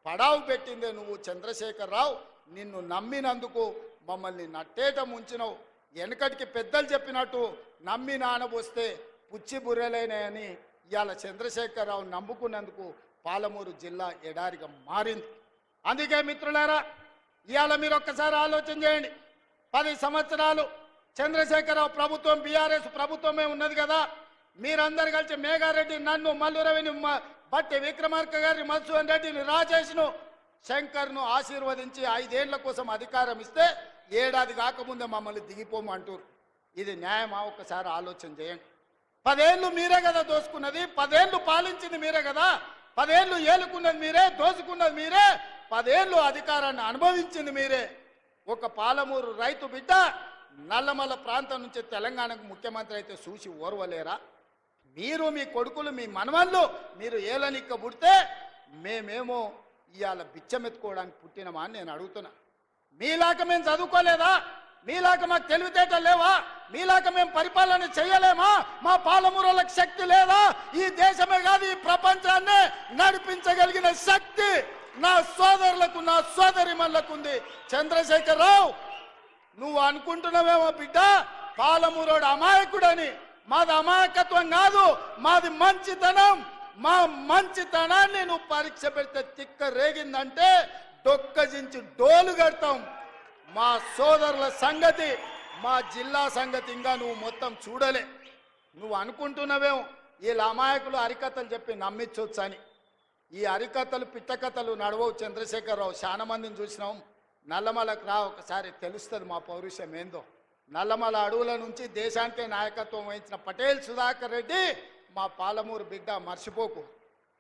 Speaker 1: పడావు పెట్టిందే నువ్వు చంద్రశేఖరరావు. నిన్ను నమ్మినందుకు మమ్మల్ని నట్టేట ముంచినవు. వెనకటికి పెద్దలు చెప్పినట్టు నమ్మి నానబోస్తే పుచ్చి బుర్రెలేనని ఇవాళ చంద్రశేఖరరావు నమ్ముకున్నందుకు పాలమూరు జిల్లా ఎడారిగా మారింది. అందుకే మిత్రులారా, ఇవాళ మీరు ఒక్కసారి ఆలోచన చేయండి. 10 సంవత్సరాలు చంద్రశేఖరరావు ప్రభుత్వం బీఆర్ఎస్ ప్రభుత్వమే ఉన్నది కదా, మీరందరు కలిసి మేఘారెడ్డి, నన్ను, మల్లురవిని, బట్టి విక్రమార్క గారిని, మధుసూదన్ రెడ్డిని, రాజేష్ను, శంకర్ను ఆశీర్వదించి 5 ఏళ్ల కోసం అధికారం ఇస్తే ఏడాది కాకముందే మమ్మల్ని దిగిపోమంటారు. ఇది న్యాయమా? ఒక్కసారి ఆలోచన చేయండి. 10 ఏళ్ళు మీరే కదా దోసుకున్నది, 10 ఏళ్ళు పాలించింది మీరే కదా, 10 ఏళ్ళు ఏలుకున్నది మీరే, దోసుకున్నది మీరే, 10 ఏళ్ళు అధికారాన్ని అనుభవించింది మీరే. ఒక పాలమూరు రైతు బిడ్డ నల్లమల ప్రాంతం నుంచి తెలంగాణకు ముఖ్యమంత్రి అయితే చూసి ఓర్వలేరా? మీరు, మీ కొడుకులు, మీ మనవళ్ళు మీరు ఏలనిక్క పుడితే మేమేమో ఇవాళ బిచ్చమెత్తుకోవడానికి పుట్టినమా అని నేను అడుగుతున్నా. మీలాగా మేము చదువుకోలేదా? మీలాగా మాకు తెలివితేటలు లేవా? మీలాగా మేము పరిపాలన చేయలేమా? మా పాలమూరులకు శక్తి లేదా? ఈ దేశమే కాదు ఈ ప్రపంచాన్ని నడిపించగలిగిన శక్తి నా సోదరులకు, నా సోదరిమణులకు ఉంది. చంద్రశేఖరరావు, నువ్వు అనుకుంటున్నావేమో బిడ్డ పాలమూరోడు అమాయకుడని. మాది అమాయకత్వం కాదు, మాది మంచితనం. మా మంచితనాన్ని నువ్వు పరీక్ష పెడితే తిక్క రేగిందంటే డొక్కజించి డోలు కడతాం. మా సోదరుల సంగతి, మా జిల్లా సంగతి ఇంకా నువ్వు మొత్తం చూడలే. నువ్వు అనుకుంటున్నావేమో వీళ్ళ అమాయకులు అరికథలు చెప్పి నమ్మించొచ్చని. ఈ అరికథలు, పిట్టకథలు నడవవు చంద్రశేఖరరావు. చాలా మందిని చూసినాం. నల్లమలకు రా, ఒకసారి తెలుస్తుంది మా పౌరుషం ఏందో. నల్లమల అడవుల నుంచి దేశానికే నాయకత్వం వహించిన పటేల్ సుధాకర్ రెడ్డి మా పాలమూరు బిడ్డ, మర్చిపోకు.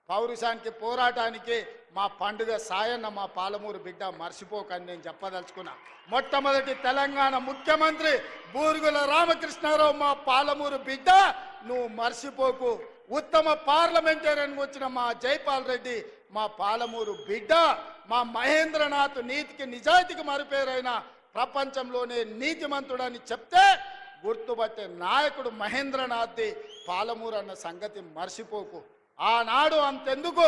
Speaker 1: పౌరుషానికి, పోరాటానికి మా పండుగ సాయన్న మా పాలమూరు బిడ్డ, మర్చిపోకని నేను చెప్పదలుచుకున్నా. మొట్టమొదటి తెలంగాణ ముఖ్యమంత్రి బూరుగుల రామకృష్ణారావు మా పాలమూరు బిడ్డ, నువ్వు మర్చిపోకు. ఉత్తమ పార్లమెంటేరియన్ వచ్చిన మా జైపాల్ రెడ్డి మా పాలమూరు బిడ్డ. మా మహేంద్రనాథ్ నీతికి, నిజాయితీకి మరుపేరైన ప్రపంచంలోనే నీతిమంతుడని చెప్తే గుర్తుపట్టే నాయకుడు మహేంద్రనాథ్ది పాలమూరు అన్న సంగతి మర్చిపోకు. ఆనాడు అంతెందుకు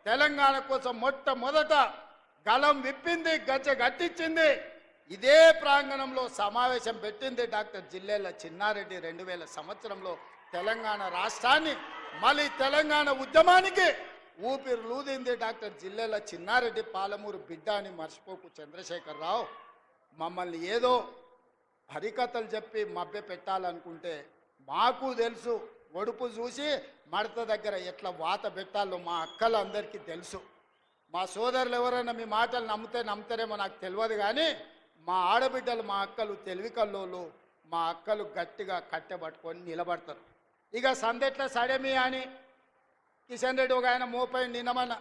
Speaker 1: తెలంగాణ కోసం మొట్టమొదట గలం విప్పింది, గజ్జ గట్టించింది, ఇదే ప్రాంగణంలో సమావేశం పెట్టింది డాక్టర్ జిల్లెళ్ల చిన్నారెడ్డి. 2000 సంవత్సరంలో తెలంగాణ రాష్ట్రాన్ని, మళ్ళీ తెలంగాణ ఉద్యమానికి ఊపిరి లూదింది డాక్టర్ జిల్లెళ్ల చిన్నారెడ్డి, పాలమూరు బిడ్డ అని మర్చిపోకు చంద్రశేఖరరావు. మమ్మల్ని ఏదో హరికథలు చెప్పి మభ్య పెట్టాలనుకుంటే మాకు తెలుసు. ఒడుపు చూసి మడత దగ్గర ఎట్లా వాత పెట్టాలో మా అక్కలందరికీ తెలుసు. మా సోదరులు ఎవరైనా మీ మాటలు నమ్ముతారేమో నాకు తెలియదు, కానీ మా ఆడబిడ్డలు, మా అక్కలు తెలివి కల్లోళ్ళు. మా అక్కలు గట్టిగా కట్టెబట్టుకొని నిలబడతారు. ఇక సందెట్ల సడమి అని కిషన్ రెడ్డి ఒక ఆయన మోపై నిన్నమన్న,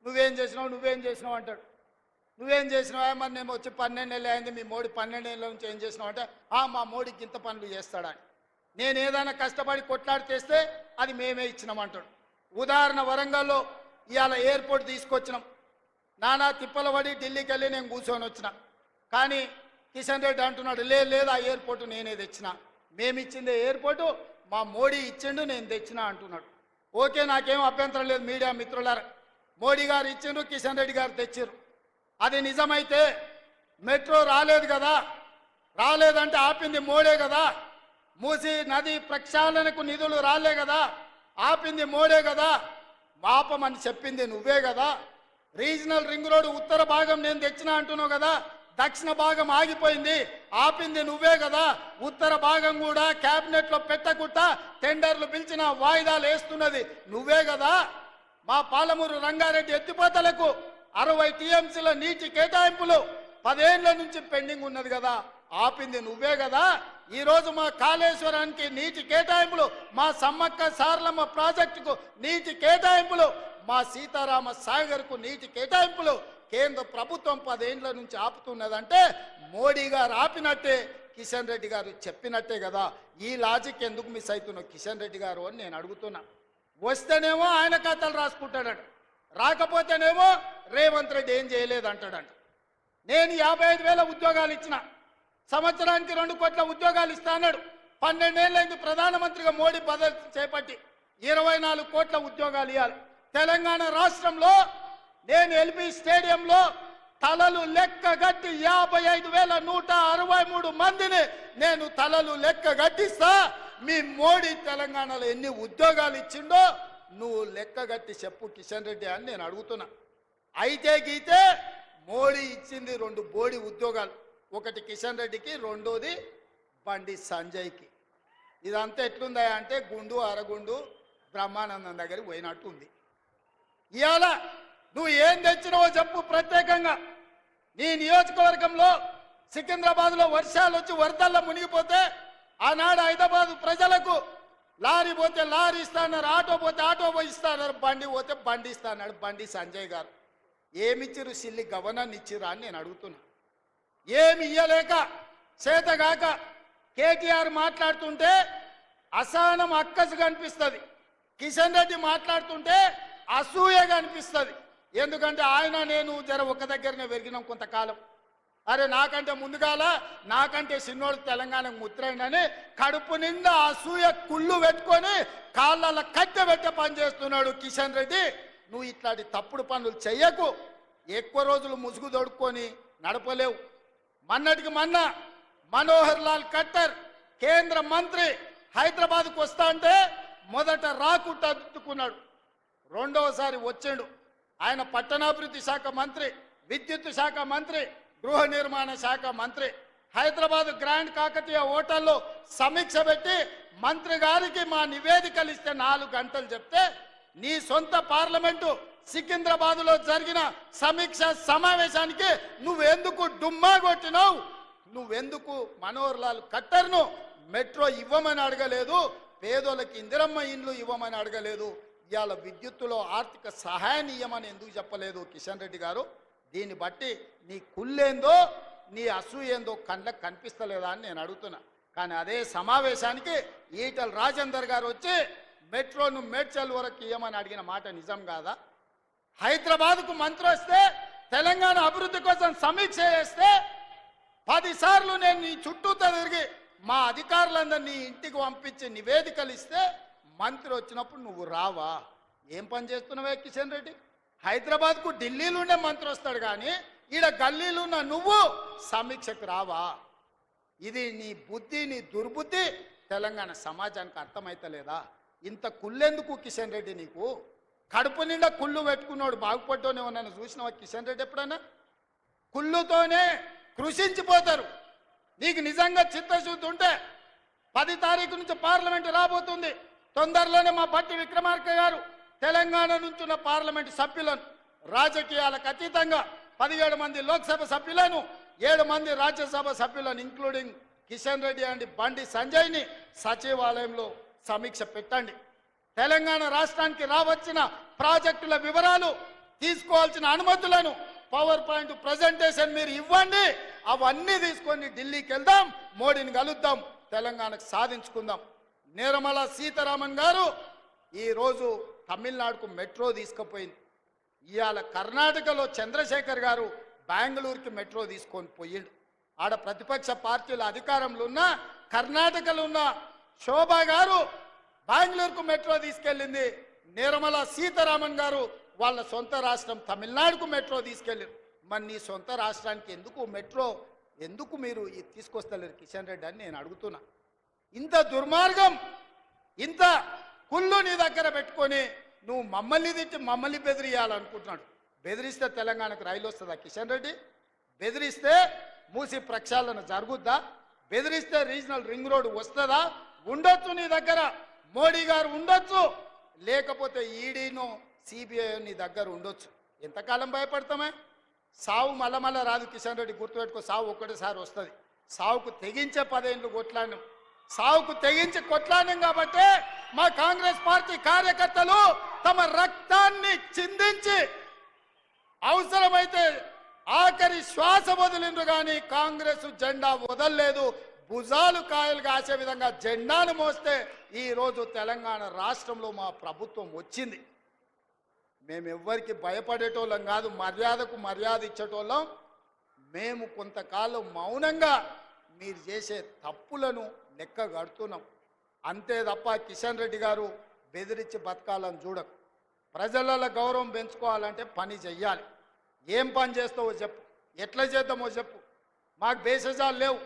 Speaker 1: నువ్వేం చేసినావు అంటాడు. నువ్వేం చేసినావా? మరి నేను వచ్చి 12 ఏళ్ళు అయింది, మీ మోడీ 12 ఏళ్ళ నుంచి ఏం చేసినావు అంటే, మా మోడీకి ఇంత పనులు చేస్తాడని. నేను ఏదైనా కష్టపడి కొట్లాడి చేస్తే అది మేమే ఇచ్చినామంటాడు. ఉదాహరణ, వరంగల్లో ఇవాళ ఎయిర్పోర్ట్ తీసుకొచ్చినాం. నానా తిప్పల పడి ఢిల్లీకి వెళ్ళి నేను కూర్చొని వచ్చిన. కానీ కిషన్ రెడ్డి అంటున్నాడు, లేదు ఆ ఎయిర్పోర్టు నేనే తెచ్చిన. మేమిచ్చిందే ఎయిర్పోర్టు మా మోడీ ఇచ్చిండు, నేను తెచ్చిన అంటున్నాడు. ఓకే, నాకేం అభ్యంతరం లేదు. మీడియా మిత్రులారా, మోడీ గారు ఇచ్చిండ్రు, కిషన్ రెడ్డి గారు తెచ్చిర్రు. అది నిజమైతే మెట్రో రాలేదు కదా, రాలేదంటే ఆపింది మోడే కదా. మూసి నది ప్రక్షాళనకు నిధులు రాలే కదా, ఆపింది మోడే కదా. ఆపమని చెప్పింది నువ్వే కదా. రీజనల్ రింగ్ రోడ్డు ఉత్తర భాగం నేను తెచ్చిన అంటున్నావు కదా, దక్షిణ భాగం ఆగిపోయింది, ఆపింది నువ్వే కదా. ఉత్తర భాగం కూడా క్యాబినెట్లో పెట్టకుండా టెండర్లు పిలిచిన వాయిదాలు వేస్తున్నది నువ్వే కదా. మా పాలమూరు రంగారెడ్డి ఎత్తిపోతలకు 60 టీఎంసీల నీటి కేటాయింపులు 10 ఏళ్ల నుంచి పెండింగ్ ఉన్నది కదా, ఆపింది నువ్వే కదా. ఈరోజు మా కాళేశ్వరానికి నీటి కేటాయింపులు, మా సమ్మక్క సారలమ్మ ప్రాజెక్టుకు నీటి కేటాయింపులు, మా సీతారామ సాగర్కు నీటి కేటాయింపులు కేంద్ర ప్రభుత్వం 10 ఏళ్ల నుంచి ఆపుతున్నదంటే మోడీ గారు ఆపినట్టే, కిషన్ రెడ్డి గారు చెప్పినట్టే కదా. ఈ లాజిక్ ఎందుకు మిస్ అవుతున్నావు కిషన్ రెడ్డి గారు అని నేను అడుగుతున్నా. వస్తేనేమో ఆయన ఖాతాలు రాసుకుంటాడట, రాకపోతేనేమో రేవంత్ రెడ్డి ఏం చేయలేదు అంటాడంట. నేను 55,000 ఉద్యోగాలు ఇచ్చిన, సంవత్సరానికి 2 కోట్ల ఉద్యోగాలు ఇస్తా అన్నాడు. 12 ఏళ్ళైంది ప్రధానమంత్రిగా మోడీ పదవి చేపట్టి 24 కోట్ల ఉద్యోగాలు ఇవ్వాలి. తెలంగాణ రాష్ట్రంలో నేను ఎల్బీ స్టేడియంలో తలలు లెక్క గట్టి 55,163 మందిని నేను తలలు లెక్క గట్టిస్తా. మీ మోడీ తెలంగాణలో ఎన్ని ఉద్యోగాలు ఇచ్చిండో నువ్వు లెక్క గట్టి చెప్పు కిషన్ రెడ్డి అని నేను అడుగుతున్నా. అయితే గీతే మోడీ ఇచ్చింది 2 బోడి ఉద్యోగాలు, ఒకటి కిషన్ రెడ్డికి, రెండోది బండి సంజయ్కి. ఇదంతా ఎట్లుందా అంటే గుండు అరగుండు బ్రహ్మానందం దగ్గరికి పోయినట్టు ఉంది. ఇవాళ నువ్వు ఏం తెచ్చినావో చెప్పు. ప్రత్యేకంగా నీ నియోజకవర్గంలో సికింద్రాబాద్లో వర్షాలు వచ్చి వరదల్లో మునిగిపోతే ఆనాడు హైదరాబాద్ ప్రజలకు లారీ పోతే లారీ ఇస్తాన్నారు, ఆటో పోతే ఆటో ఇస్తాన్నారు, బండి పోతే బండి ఇస్తాన్నాడు బండి సంజయ్ గారు. ఏమిచ్చిరు? సిల్లి గవర్నర్ ఇచ్చిరా అని నేను అడుగుతున్నా. ఏమి ఇయ్యలేక చేతగాక కేటీఆర్ మాట్లాడుతుంటే అసహనం అక్కసు కనిపిస్తుంది, కిషన్ రెడ్డి మాట్లాడుతుంటే అసూయగా అనిపిస్తుంది. ఎందుకంటే ఆయన నేను జర ఒక దగ్గరనే పెరిగినాం కొంతకాలం. అరే నాకంటే ముందుగాల నాకంటే చిన్నోడు తెలంగాణకు ముద్రైందని కడుపు నిండా అసూయ కుళ్ళు పెట్టుకొని కాళ్ళ కట్టె పెట్టే పని చేస్తున్నాడు కిషన్ రెడ్డి. నువ్వు ఇట్లాంటి తప్పుడు పనులు చెయ్యకు. ఎక్కువ రోజులు ముసుగు దొడుక్కొని నడపలేవు. మొన్నటికి మొన్న మనోహర్ లాల్ ఖట్టర్ కేంద్ర మంత్రి హైదరాబాద్కు వస్తా అంటే మొదట రాకుండా అద్దుకున్నాడు, రెండవసారి వచ్చాడు. ఆయన పట్టణాభివృద్ధి శాఖ మంత్రి, విద్యుత్ శాఖ మంత్రి, గృహ నిర్మాణ శాఖ మంత్రి. హైదరాబాద్ గ్రాండ్ కాకతీయ హోటల్లో సమీక్ష పెట్టి మంత్రి గారికి మా నివేదికలు ఇస్తే 4 గంటలు చెప్తే నీ సొంత పార్లమెంటు సికింద్రాబాద్లో జరిగిన సమీక్ష సమావేశానికి నువ్వెందుకు డుమ్మా కొట్టినావు? నువ్వెందుకు మనోహర్ లాల్ ఖట్టర్ను మెట్రో ఇవ్వమని అడగలేదు, పేదోళ్ళకి ఇందిరమ్మ ఇండ్లు ఇవ్వమని అడగలేదు, ఇవాళ విద్యుత్తులో ఆర్థిక సహాయాన్ని ఇవ్వమని ఎందుకు చెప్పలేదు కిషన్ రెడ్డి గారు? దీన్ని బట్టి నీ కుళ్ళేందో నీ అసూయేందో కళ్ళకు కనిపిస్తలేదా అని నేను అడుగుతున్నా. కానీ అదే సమావేశానికి ఈటల రాజేందర్ గారు వచ్చి మెట్రోను మేడ్చల్ వరకు ఇవ్వమని అడిగిన మాట నిజం కాదా? హైదరాబాద్కు మంత్రి వస్తే తెలంగాణ అభివృద్ధి కోసం సమీక్ష చేస్తే 10 సార్లు నేను నీ చుట్టూ తిరిగి మా అధికారులందరినీ ఇంటికి పంపించి నివేదికలు ఇస్తే మంత్రి వచ్చినప్పుడు నువ్వు రావా? ఏం పని చేస్తున్నావే కిషన్ రెడ్డి? హైదరాబాద్కు ఢిల్లీలో ఉండే మంత్రి వస్తాడు కానీ ఈడ గల్లీలో ఉన్న నువ్వు సమీక్షకు రావా? ఇది నీ బుద్ధి, నీ దుర్బుద్ధి తెలంగాణ సమాజానికి అర్థమైతలేదా? ఇంత కుళ్ళెందుకు కిషన్ రెడ్డి నీకు? కడుపు నిండా కుళ్ళు పెట్టుకున్నాడు బాగుపడ్డోనే ఉన్నాను చూసినావా కిషన్ రెడ్డి? ఎప్పుడన్నా కుళ్ళుతోనే కృషించిపోతారు. నీకు నిజంగా చిత్తశుద్ధి ఉంటే 10 తారీఖు నుంచి పార్లమెంటు రాబోతుంది. తొందరలోనే మా భట్టి విక్రమార్క గారు తెలంగాణ నుంచి ఉన్న పార్లమెంటు సభ్యులను రాజకీయాలకు అతీతంగా 17 మంది లోక్సభ సభ్యులను 7 మంది రాజ్యసభ సభ్యులను ఇంక్లూడింగ్ కిషన్ రెడ్డి అండ్ బండి సంజయ్ని సచివాలయంలో సమీక్ష పెట్టండి. తెలంగాణ రాష్ట్రానికి రావచ్చిన ప్రాజెక్టుల వివరాలు, తీసుకోవాల్సిన అనుమతులను పవర్ పాయింట్ ప్రజెంటేషన్ మీరు ఇవ్వండి. అవన్నీ తీసుకొని ఢిల్లీకి వెళ్దాం, మోడీని కలుద్దాం, తెలంగాణకు సాధించుకుందాం. నిర్మలా సీతారామన్ గారు ఈరోజు తమిళనాడుకు మెట్రో తీసుకుపోయింది. ఇవాళ కర్ణాటకలో చంద్రశేఖర్ గారు బెంగళూరుకి మెట్రో తీసుకొని పోయిండు. ఆడ ప్రతిపక్ష పార్టీల అధికారంలో ఉన్న కర్ణాటకలో ఉన్న శోభా గారు బెంగళూరుకు మెట్రో తీసుకెళ్ళింది. నిర్మలా సీతారామన్ గారు వాళ్ళ సొంత రాష్ట్రం తమిళనాడుకు మెట్రో తీసుకెళ్ళారు. మరి నీ సొంత రాష్ట్రానికి ఎందుకు మెట్రో ఎందుకు మీరు తీసుకొస్తలేరు కిషన్ రెడ్డి అని నేను అడుగుతున్నా. ఇంత దుర్మార్గం, ఇంత కుళ్ళు నీ దగ్గర పెట్టుకొని నువ్వు మమ్మల్ని తిట్టి మమ్మల్ని బెదిరియాలనుకుంటున్నాడు. బెదిరిస్తే తెలంగాణకు రైలు వస్తుందా కిషన్ రెడ్డి? బెదిరిస్తే మూసి ప్రక్షాళన జరుగుద్దా? బెదిరిస్తే రీజనల్ రింగ్ రోడ్ వస్తుందా? ఉండొచ్చు నీ దగ్గర, మోడీ గారు ఉండొచ్చు, లేకపోతే ఈడీను సిబిఐ నీ దగ్గర ఉండొచ్చు. ఎంతకాలం భయపడతామే? సావు మళ్ళా రాదు కిషన్ రెడ్డి, గుర్తుపెట్టుకో. సావు ఒక్కటేసారి వస్తుంది. సావుకు తెగించే 10 ఏళ్ళు కొట్లాడినాం, సావుకు తెగించి కొట్లాడినాం కాబట్టి మా కాంగ్రెస్ పార్టీ కార్యకర్తలు తమ రక్తాన్ని చిందించి అవసరమైతే ఆఖరి శ్వాస వదిలిండ్రు కానీ కాంగ్రెస్ జెండా వదలలేదు. భుజాలు కాయలు కాసే విధంగా జెండాను మోస్తే ఈరోజు తెలంగాణ రాష్ట్రంలో మా ప్రభుత్వం వచ్చింది. మేమెవ్వరికి భయపడేటోళ్ళం కాదు, మర్యాదకు మర్యాద ఇచ్చేటోళ్ళం. మేము కొంతకాలం మౌనంగా మీరు చేసే తప్పులను లెక్క కడుతున్నాం అంతే తప్ప కిషన్ రెడ్డి గారు బెదిరించి బతకాలని చూడకు. ప్రజలలో గౌరవం పెంచుకోవాలంటే పని చెయ్యాలి. ఏం పని చేస్తావో చెప్పు, ఎట్లా చేద్దామో చెప్పు. మాకు బేసజాలు లేవు.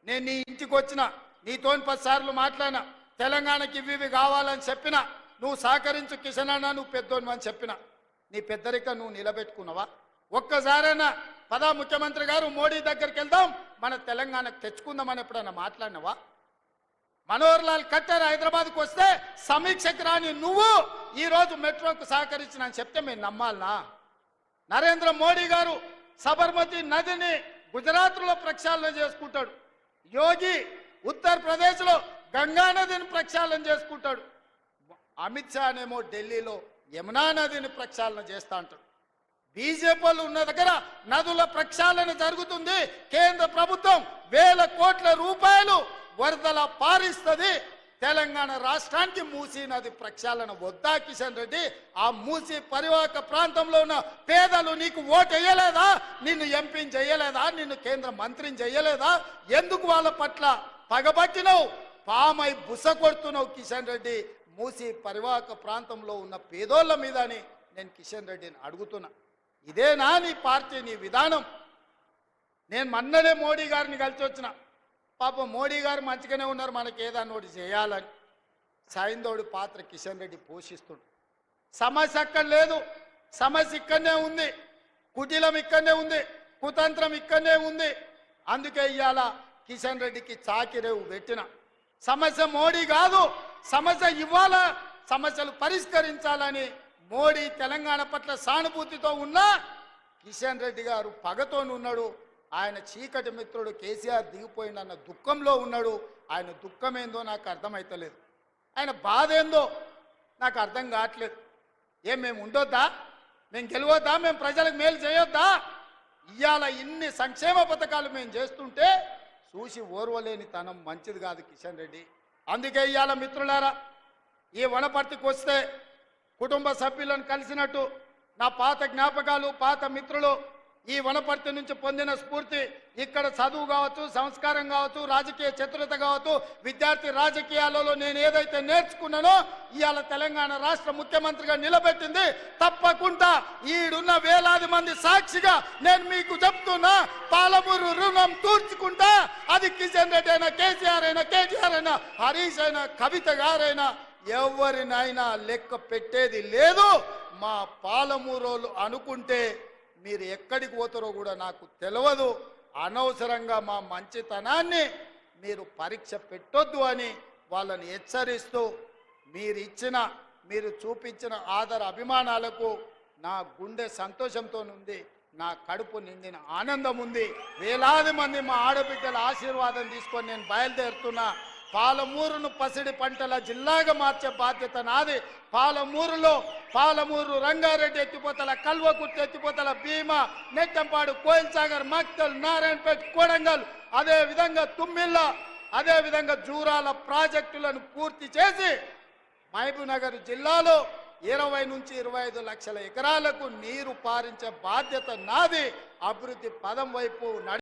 Speaker 1: నేను నీ ఇంటికి వచ్చిన, నీతో 10 సార్లు మాట్లాడినా, తెలంగాణకి ఇవి కావాలని చెప్పిన, నువ్వు సహకరించు కిషన్ అన్న, నువ్వు పెద్దోని అని చెప్పిన. నీ పెద్దరిక నువ్వు నిలబెట్టుకున్నావా? ఒక్కసారైనా ముఖ్యమంత్రి గారు మోడీ దగ్గరికి వెళ్దాం, మన తెలంగాణకు తెచ్చుకుందామని ఎప్పుడైనా మాట్లాడినావా? మనోహర్ లాల్ ఖట్టర్ హైదరాబాద్కు వస్తే సమీక్షకు రాని నువ్వు ఈరోజు మెట్రోకు సహకరించిన చెప్తే మేము నమ్మాలనా? నరేంద్ర మోడీ గారు సబర్మతి నదిని గుజరాత్లో ప్రక్షాళన చేసుకుంటాడు. యోగి ఉత్తరప్రదేశ్లో గంగా నదిని ప్రక్షాళన చేసుకుంటాడు. అమిత్ షా నేమో ఢిల్లీలో యమునా నదిని ప్రక్షాళన చేస్తా అంటాడు. బీజేపీలు ఉన్న దగ్గర నదుల ప్రక్షాళన జరుగుతుంది. కేంద్ర ప్రభుత్వం వేల కోట్ల రూపాయలు వరదల పారిస్తుంది. తెలంగాణ రాష్ట్రానికి మూసీ నది ప్రక్షాళన వద్దా కిషన్ రెడ్డి? ఆ మూసీ పరివాహక ప్రాంతంలో ఉన్న పేదలు నీకు ఓటు వేయలేదా? నిన్ను ఎంపీని చేయలేదా? నిన్ను కేంద్ర మంత్రిని చేయలేదా? ఎందుకు వాళ్ళ పట్ల పగబట్టినవు? పామై బుస కొడుతున్నావు కిషన్ రెడ్డి. మూసీ పరివాహక ప్రాంతంలో ఉన్న పేదోళ్ళ మీద అని నేను కిషన్ రెడ్డిని అడుగుతున్నా. ఇదేనా నీ పార్టీ, నీ విధానం? నేను మొన్ననే మోడీ గారిని కలిసి వచ్చిన. పాపం మోడీ గారు మంచిగానే ఉన్నారు, మనకి ఏదన్నా ఒకటి చేయాలని. సైందోడి పాత్ర కిషన్ రెడ్డి పోషిస్తుండు. సమస్య అక్కడ లేదు, సమస్య ఇక్కడనే ఉంది. కుటిలం ఇక్కడనే ఉంది, కుతంత్రం ఇక్కడనే ఉంది. అందుకే ఇవాళ కిషన్ రెడ్డికి చాకిరేవు పెట్టిన. సమస్య మోడీ కాదు, సమస్య ఇవ్వాల, సమస్యలు పరిష్కరించాలని మోడీ తెలంగాణ పట్ల సానుభూతితో ఉన్నా కిషన్ రెడ్డి గారు పగతో ఉన్నాడు. ఆయన చీకటి మిత్రుడు కేసీఆర్ దిగిపోయిందన్న దుఃఖంలో ఉన్నాడు. ఆయన దుఃఖం ఏందో నాకు అర్థమవుతలేదు, ఆయన బాధ ఏందో నాకు అర్థం కావట్లేదు. మేము ఉండొద్దా? మేము గెలవద్దా? మేము ప్రజలకు మేలు చేయొద్దా? ఇవాళ ఇన్ని సంక్షేమ పథకాలు మేము చేస్తుంటే చూసి ఓర్వలేని తనం మంచిది కాదు కిషన్ రెడ్డి. అందుకే ఇవాళ మిత్రులారా, ఈ వనపర్తికి వస్తే కుటుంబ సభ్యులను కలిసినట్టు నా పాత జ్ఞాపకాలు, పాత మిత్రులు, ఈ వనపర్తి నుంచి పొందిన స్ఫూర్తి, ఇక్కడ చదువు కావచ్చు, సంస్కారం కావచ్చు, రాజకీయ చతురత కావచ్చు, విద్యార్థి రాజకీయాలలో నేను ఏదైతే నేర్చుకున్నానో ఇవాళ తెలంగాణ రాష్ట్ర ముఖ్యమంత్రిగా నిలబెట్టింది. తప్పకుండా ఈడున్న వేలాది మంది సాక్షిగా నేను మీకు చెప్తున్నా, పాలమూరు రుణం తీర్చుకుంటా. అది కిషన్ రెడ్డి అయినా, కేసీఆర్ అయినా, కేటీఆర్ అయినా, హరీష్ అయినా, కవిత గారైనా ఎవరినైనా లెక్క పెట్టేది లేదు. మా పాలమూరోళ్ళు అనుకుంటే మీరు ఎక్కడికి పోతారో కూడా నాకు తెలియదు. అనవసరంగా మా మంచితనాన్ని మీరు పరీక్ష పెట్టొద్దు అని వాళ్ళని హెచ్చరిస్తూ, మీరు చూపించిన ఆదర అభిమానాలకు నా గుండె సంతోషంతో ఉంది, నా కడుపు నిండిన ఆనందం ఉంది. వేలాది మంది మా ఆడబిడ్డల ఆశీర్వాదం తీసుకొని నేను బయలుదేరుతున్నా. పాలమూరును పసిడి పంటల జిల్లాగా మార్చే బాధ్యత నాది. పాలమూరు రంగారెడ్డి ఎత్తిపోతల, కల్వకుర్తి ఎత్తిపోతల, భీమా, నెట్టంపాడు, కోయిల్ సాగర్, మక్తల్, నారాయణపేట, కోడంగల్, అదేవిధంగా తుమ్మిళ్ళ, అదేవిధంగా జూరాల ప్రాజెక్టులను పూర్తి చేసి మహబూబ్నగర్ జిల్లాలో 20 నుంచి 25 లక్షల ఎకరాలకు నీరు పారించే బాధ్యత నాది. అభివృద్ధి పదం వైపు